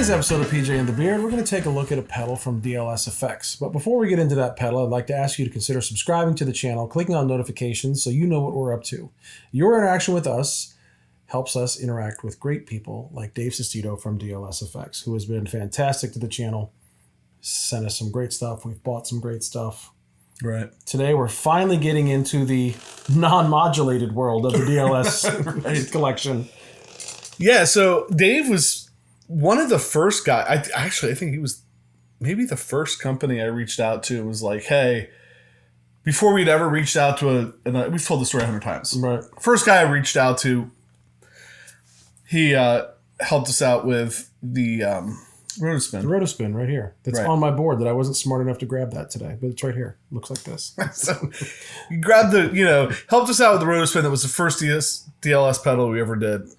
today's episode of PJ and the Beard, we're going to take a look at a pedal from DLS Effects. But before we get into that pedal, I'd like to ask you to consider subscribing to the channel, clicking on notifications so you know what we're up to. Your interaction with us helps us interact with great people like Dave Sestito from DLS Effects, who has been fantastic to the channel, sent us some great stuff. We've bought some great stuff. Right. Today, we're finally getting into the non-modulated world of the DLS collection. Yeah, so Dave was one of the first guys. I think he was maybe the first company I reached out to. Was like, hey, before we'd ever reached out to we've told the story 100 times. Right. First guy I reached out to, he helped us out with the Rotospin. The Rotospin right here. That's right on my board that I wasn't smart enough to grab that today, but it's right here. It looks like this. So you grabbed helped us out with the Rotospin. That was the first DLS pedal we ever did.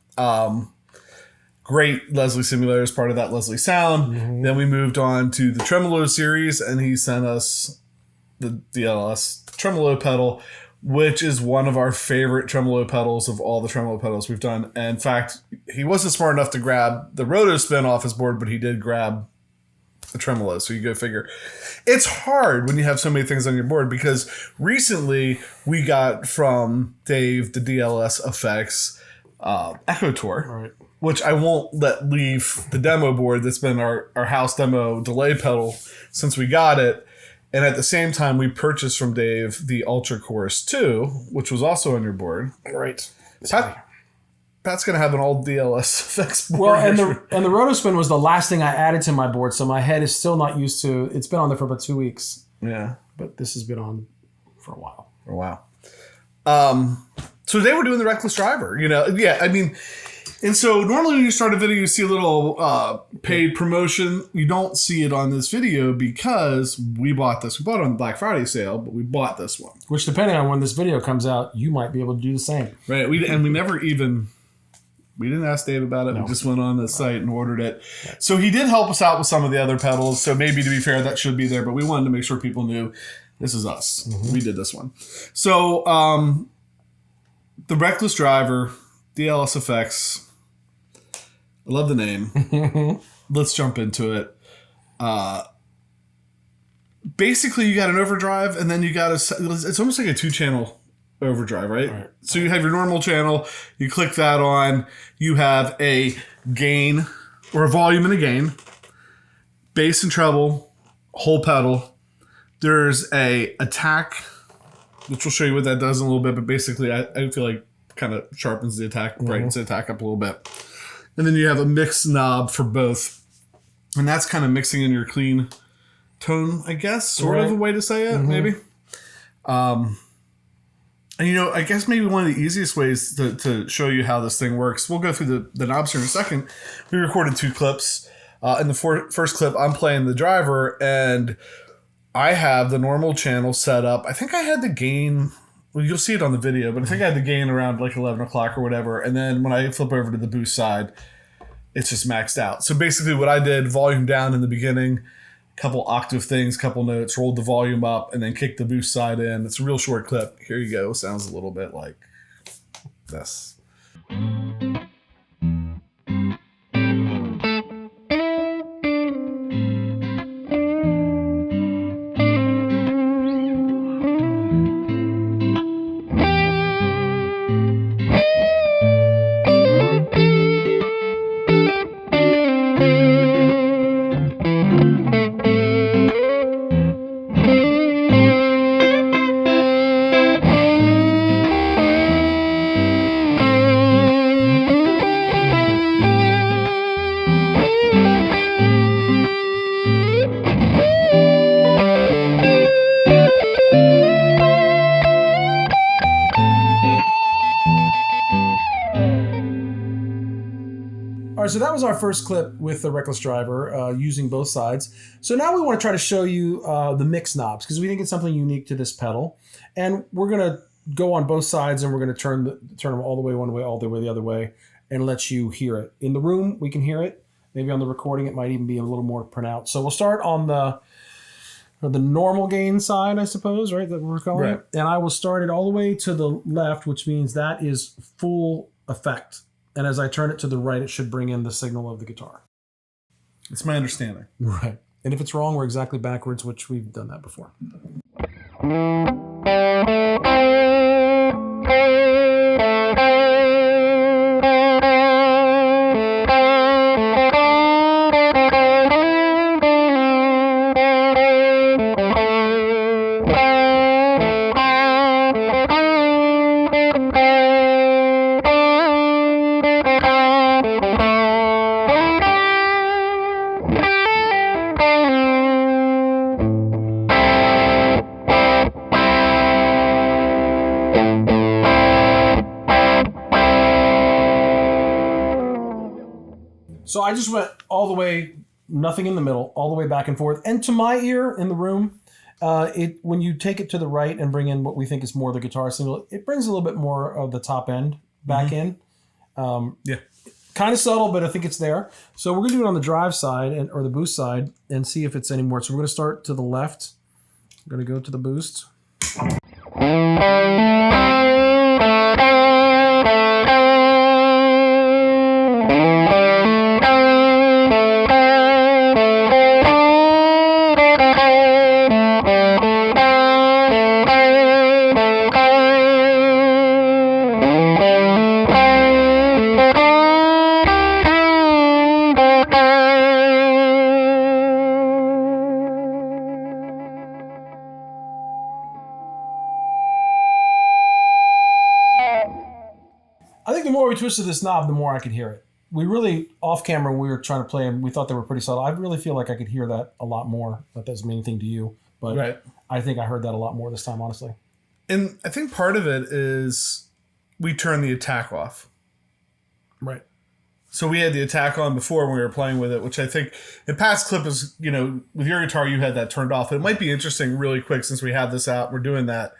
Great Leslie simulator as part of that Leslie sound. Mm-hmm. Then we moved on to the Tremolo series, and he sent us the DLS Tremolo pedal, which is one of our favorite tremolo pedals of all the tremolo pedals we've done. And in fact, he wasn't smart enough to grab the Rotospin off his board, but he did grab the tremolo. So you go figure. It's hard when you have so many things on your board, because recently we got from Dave the DLS Effects Echo Tour, Right. which I won't let leave the demo board. That's been our house demo delay pedal since we got it. And at the same time, we purchased from Dave the Ultra Chorus 2, which was also on your board. Right. Pat's going to have an all DLS Effects board. Well, and the Rotospin was the last thing I added to my board, so my head is still not used to. It's been on there for about 2 weeks. Yeah. But this has been on for a while. Oh, wow. So today we're doing the Reckless Driver. And so normally when you start a video, you see a little paid promotion. You don't see it on this video because we bought this. We bought it on the Black Friday sale, but we bought this one. Which, depending on when this video comes out, you might be able to do the same. Right. We didn't ask Dave about it. No. We just went on the site and ordered it. Right. So he did help us out with some of the other pedals. So maybe, to be fair, that should be there. But we wanted to make sure people knew this is us. Mm-hmm. We did this one. So the Reckless Driver, DLS Effects. I love the name. Let's jump into it. Basically, you got an overdrive, and then you got it's almost like a 2-channel overdrive, right? So you have your normal channel. You click that on. You have a gain, or a volume and a gain, bass and treble, whole pedal. There's a attack, which we'll show you what that does in a little bit, but basically I feel like kind of sharpens the attack, brightens the attack up a little bit. And then you have a mix knob for both. And that's kind of mixing in your clean tone, I guess. Sort of a way to say it, maybe. And, I guess maybe one of the easiest ways to show you how this thing works, we'll go through the knobs here in a second. We recorded 2 clips. In the first clip, I'm playing the driver, and I have the normal channel set up. I think I had the gain... Well, you'll see it on the video, but I think I had the gain around like 11 o'clock or whatever. And then when I flip over to the boost side, it's just maxed out. So basically what I did, volume down in the beginning, couple octave things, couple notes, rolled the volume up, and then kicked the boost side in. It's a real short clip. Here you go. Sounds a little bit like this. So that was our first clip with the Reckless Driver using both sides. So now we want to try to show you the mix knobs, because we think it's something unique to this pedal. And we're going to go on both sides, and we're going to turn them all the way one way, all the way the other way, and let you hear it. In the room, we can hear it. Maybe on the recording, it might even be a little more pronounced. So we'll start on the normal gain side, I suppose, right, that we're calling it. And I will start it all the way to the left, which means that is full effect. And as I turn it to the right, it should bring in the signal of the guitar. It's my understanding. Right. And if it's wrong, we're exactly backwards, which we've done that before. So I just went all the way, nothing in the middle, all the way back and forth. And to my ear in the room, when you take it to the right and bring in what we think is more the guitar signal, it brings a little bit more of the top end back in. Yeah. Kind of subtle, but I think it's there. So we're going to do it on the drive side or the boost side and see if it's any more. So we're going to start to the left. I'm going to go to the boost. I think the more we twisted this knob, the more I could hear it. We really, off camera, when we were trying to play them, we thought they were pretty subtle. I really feel like I could hear that a lot more. That doesn't mean anything to you, but Right. I think I heard that a lot more this time, honestly. And I think part of it is we turned the attack off. Right. So we had the attack on before when we were playing with it, which I think in past clip is, with your guitar, you had that turned off. It might be interesting really quick since we have this out. We're doing that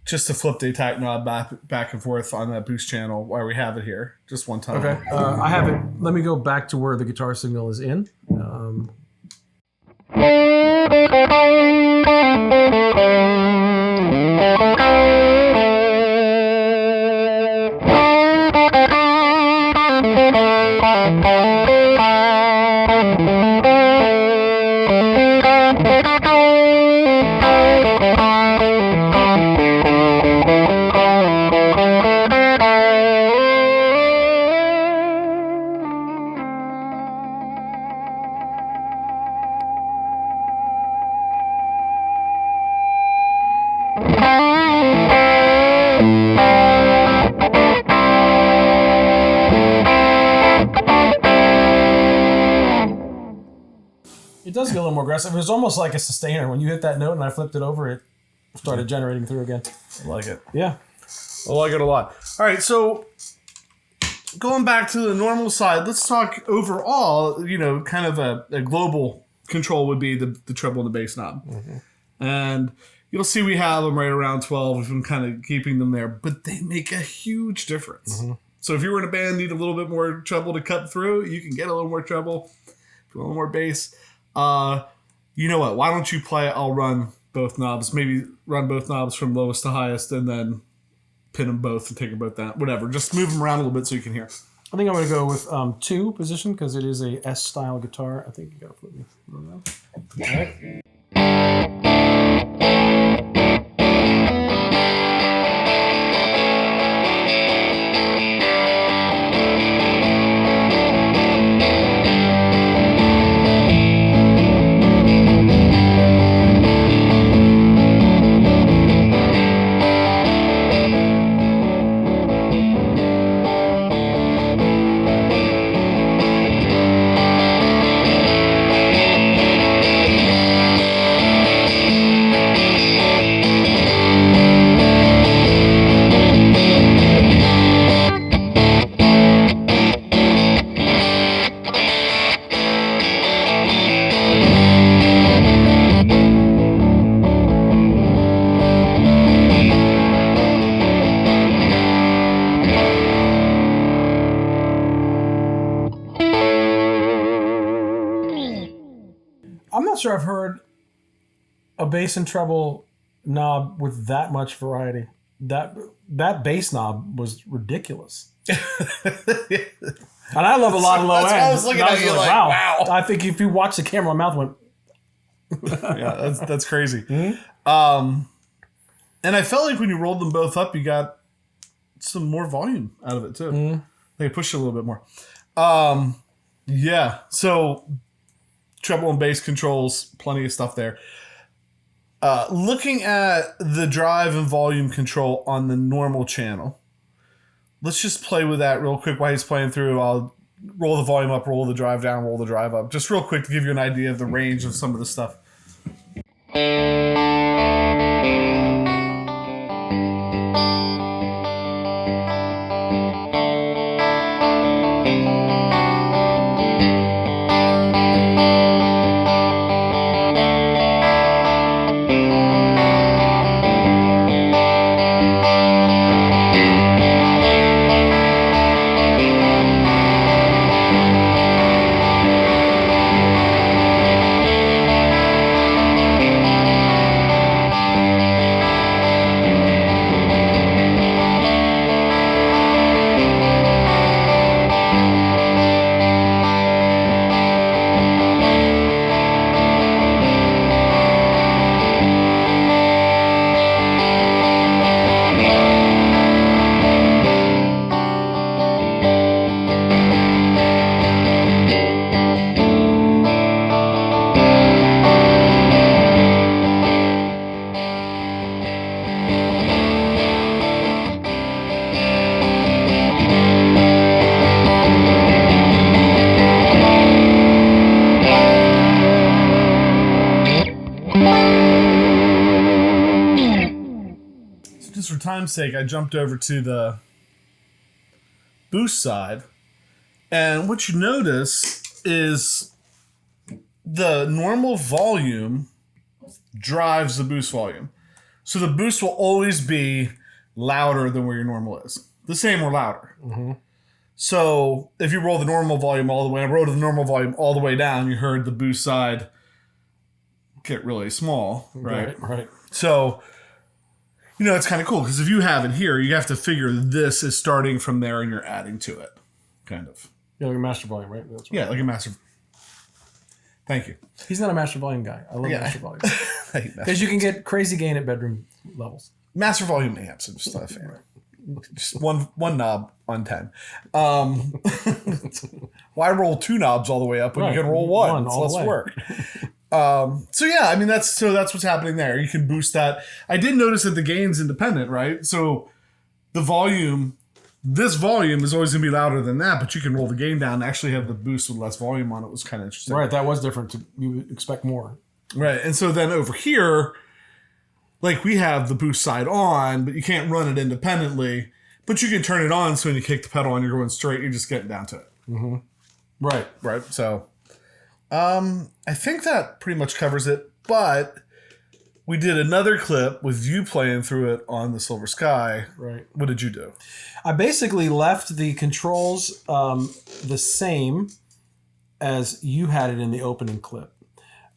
just to flip the attack knob back and forth on that boost channel while we have it here. Just one time. Okay. I have it. Let me go back to where the guitar signal is in. It does get a little more aggressive. It was almost like a sustainer. When you hit that note and I flipped it over, it started generating through again. I like it. Yeah. I like it a lot. All right, so going back to the normal side, let's talk overall, kind of a global control would be the treble and the bass knob. Mm-hmm. And you'll see we have them right around 12. We've been kind of keeping them there, but they make a huge difference. Mm-hmm. So if you were in a band, need a little bit more treble to cut through, you can get a little more treble, a little more bass. You know what? Why don't you play? I'll run both knobs. Maybe run both knobs from lowest to highest, and then pin them both and take them both down. Whatever. Just move them around a little bit so you can hear. I think I'm going to go with 2 position because it is a S style guitar. I think you got to flip me. All right. I'm not sure I've heard a bass and treble knob with that much variety. That bass knob was ridiculous. And I love a lot of low That's end. why I was looking at you like, wow. I think if you watch the camera, my mouth went. Yeah, that's crazy. Mm-hmm. And I felt like when you rolled them both up, you got some more volume out of it too. Mm-hmm. They pushed it a little bit more. Yeah. So treble and bass controls, plenty of stuff there. Looking at the drive and volume control on the normal channel, let's just play with that real quick while he's playing through. I'll roll the volume up, roll the drive down, roll the drive up. Just real quick to give you an idea of the range of some of the stuff. For time's sake, I jumped over to the boost side, and what you notice is the normal volume drives the boost volume. So the boost will always be louder than where your normal is. The same or louder. Mm-hmm. So if you roll the normal volume all the way, I rolled the normal volume all the way down, you heard the boost side get really small, right? Right. So it's kind of cool because if you have it here, you have to figure this is starting from there and you're adding to it, kind of. Yeah, like a master volume, right? That's right. Yeah, like a master. Thank you. He's not a master volume guy. I love master volume. Because Because you can get crazy gain at bedroom levels. Master volume amps. I'm just not a fan. Just one knob on 10. Why roll 2 knobs all the way up when you can roll one? It's less work. So yeah, I mean that's what's happening there. You can boost that. I did notice that the gain's independent, right? So the volume, this volume is always gonna be louder than that, but you can roll the gain down and actually have the boost with less volume on it. Was kind of interesting. Right, that was different. You would expect more. Right, and so then over here, like we have the boost side on, but you can't run it independently. But you can turn it on, so when you kick the pedal and you're going straight, you're just getting down to it. Mm-hmm. Right. So I think that pretty much covers it, but we did another clip with you playing through it on the Silver Sky. Right. What did you do? I basically left the controls the same as you had it in the opening clip.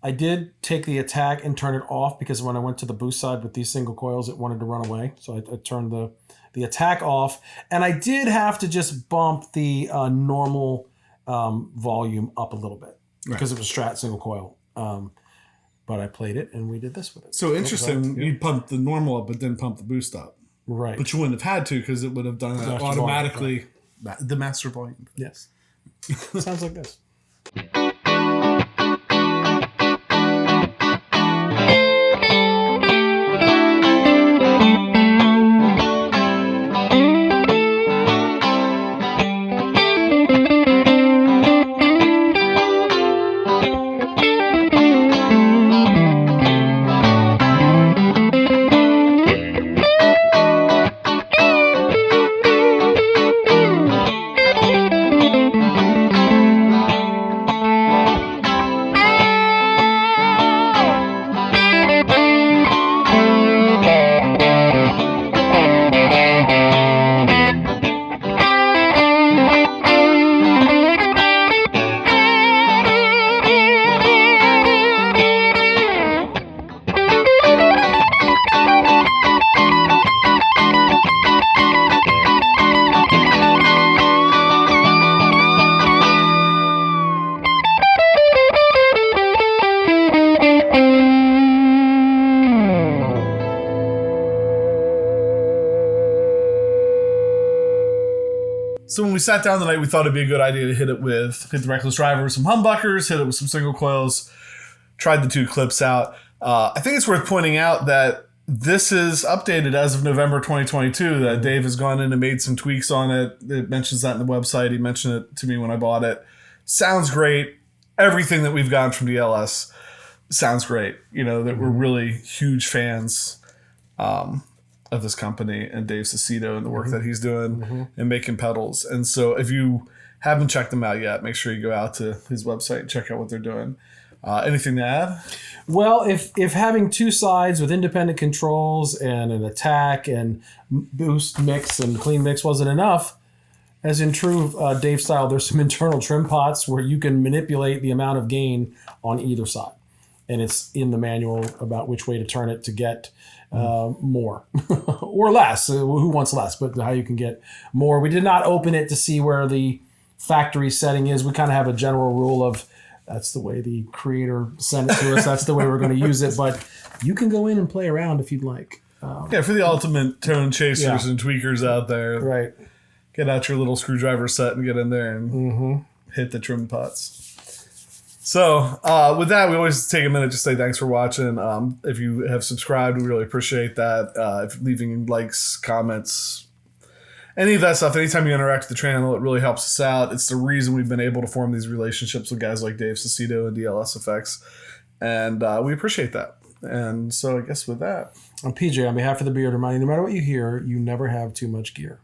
I did take the attack and turn it off because when I went to the boost side with these single coils, it wanted to run away. So I turned the attack off. And I did have to just bump the normal volume up a little bit. Because it was Strat single coil. But I played it and we did this with it. So interesting. You pumped the normal up, but didn't pump the boost up. Right. But you wouldn't have had to because it would have done that automatically. Volume, the master volume. Yes. Sounds like this. So when we sat down tonight, we thought it'd be a good idea to hit the Reckless Driver with some humbuckers, hit it with some single coils, tried the 2 clips out. I think it's worth pointing out that this is updated as of November 2022, that Dave has gone in and made some tweaks on it. It mentions that in the website. He mentioned it to me when I bought it. Sounds great. Everything that we've gotten from DLS sounds great. You know, that we're really huge fans of this company and Dave Cicito and the work that he's doing and making pedals. And so if you haven't checked them out yet, make sure you go out to his website and check out what they're doing. Anything to add? Well, if having 2 sides with independent controls and an attack and boost mix and clean mix wasn't enough, as in true Dave style, there's some internal trim pots where you can manipulate the amount of gain on either side. And it's in the manual about which way to turn it to get more or less. Who wants less, but how you can get more. We did not open it to see where the factory setting is. We kind of have a general rule of that's the way the creator sent it to us. That's the way we're going to use it. But you can go in and play around if you'd like. For the ultimate tone chasers and tweakers out there. Right. Get out your little screwdriver set and get in there and hit the trim pots. So with that, we always take a minute to say thanks for watching. If you have subscribed, we really appreciate that. If leaving likes, comments, any of that stuff, anytime you interact with the channel, it really helps us out. It's the reason we've been able to form these relationships with guys like Dave Cicito and DLS Effects. And we appreciate that. And so I guess with that. I'm PJ, on behalf of the Beard, reminding you, no matter what you hear, you never have too much gear.